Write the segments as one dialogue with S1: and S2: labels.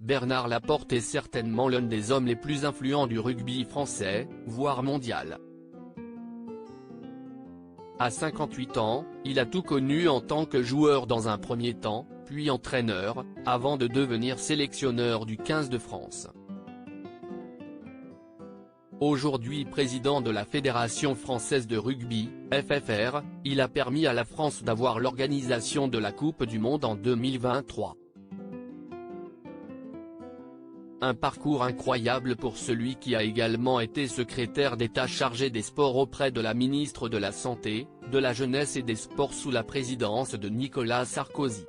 S1: Bernard Laporte est certainement l'un des hommes les plus influents du rugby français, voire mondial. À 58 ans, il a tout connu en tant que joueur dans un premier temps, puis entraîneur, avant de devenir sélectionneur du 15 de France. Aujourd'hui président de la Fédération française de rugby, FFR, il a permis à la France d'avoir l'organisation de la Coupe du Monde en 2023. Un parcours incroyable pour celui qui a également été secrétaire d'État chargé des sports auprès de la ministre de la Santé, de la Jeunesse et des Sports sous la présidence de Nicolas Sarkozy.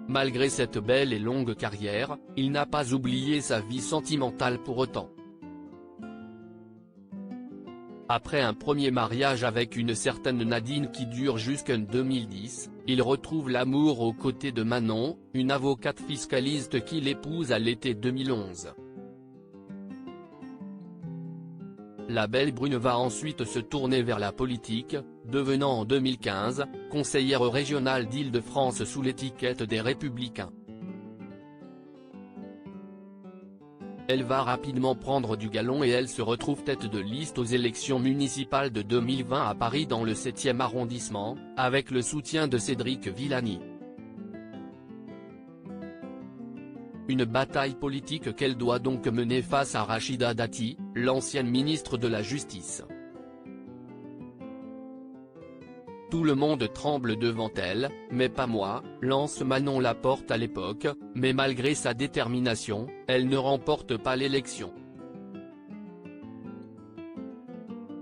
S1: Malgré cette belle et longue carrière, il n'a pas oublié sa vie sentimentale pour autant. Après un premier mariage avec une certaine Nadine qui dure jusqu'en 2010, il retrouve l'amour aux côtés de Manon, une avocate fiscaliste qu'il épouse à l'été 2011. La belle brune va ensuite se tourner vers la politique, devenant en 2015, conseillère régionale d'Île-de-France sous l'étiquette des Républicains. Elle va rapidement prendre du galon et elle se retrouve tête de liste aux élections municipales de 2020 à Paris dans le 7e arrondissement, avec le soutien de Cédric Villani. Une bataille politique qu'elle doit donc mener face à Rachida Dati, l'ancienne ministre de la Justice. Tout le monde tremble devant elle, mais pas moi, lance Manon Laporte à l'époque, mais malgré sa détermination, elle ne remporte pas l'élection.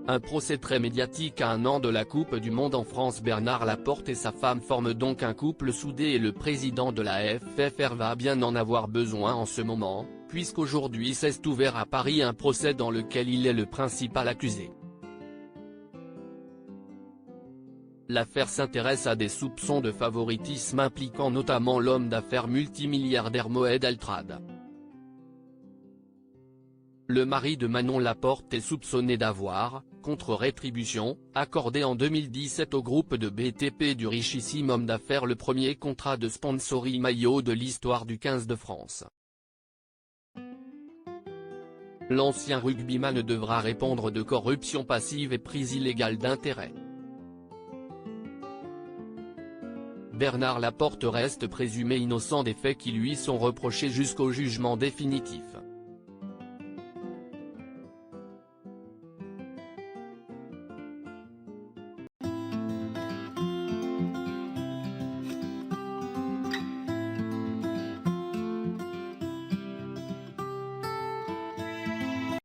S1: Un procès très médiatique à un an de la Coupe du Monde en France. Bernard Laporte et sa femme forment donc un couple soudé et le président de la FFR va bien en avoir besoin en ce moment, puisqu'aujourd'hui s'est ouvert à Paris un procès dans lequel il est le principal accusé. L'affaire s'intéresse à des soupçons de favoritisme impliquant notamment l'homme d'affaires multimilliardaire Moed Altrad. Le mari de Manon Laporte est soupçonné d'avoir, contre rétribution, accordé en 2017 au groupe de BTP du richissime homme d'affaires le premier contrat de sponsoring maillot de l'histoire du 15 de France. L'ancien rugbyman devra répondre de corruption passive et prise illégale d'intérêt. Bernard Laporte reste présumé innocent des faits qui lui sont reprochés jusqu'au jugement définitif.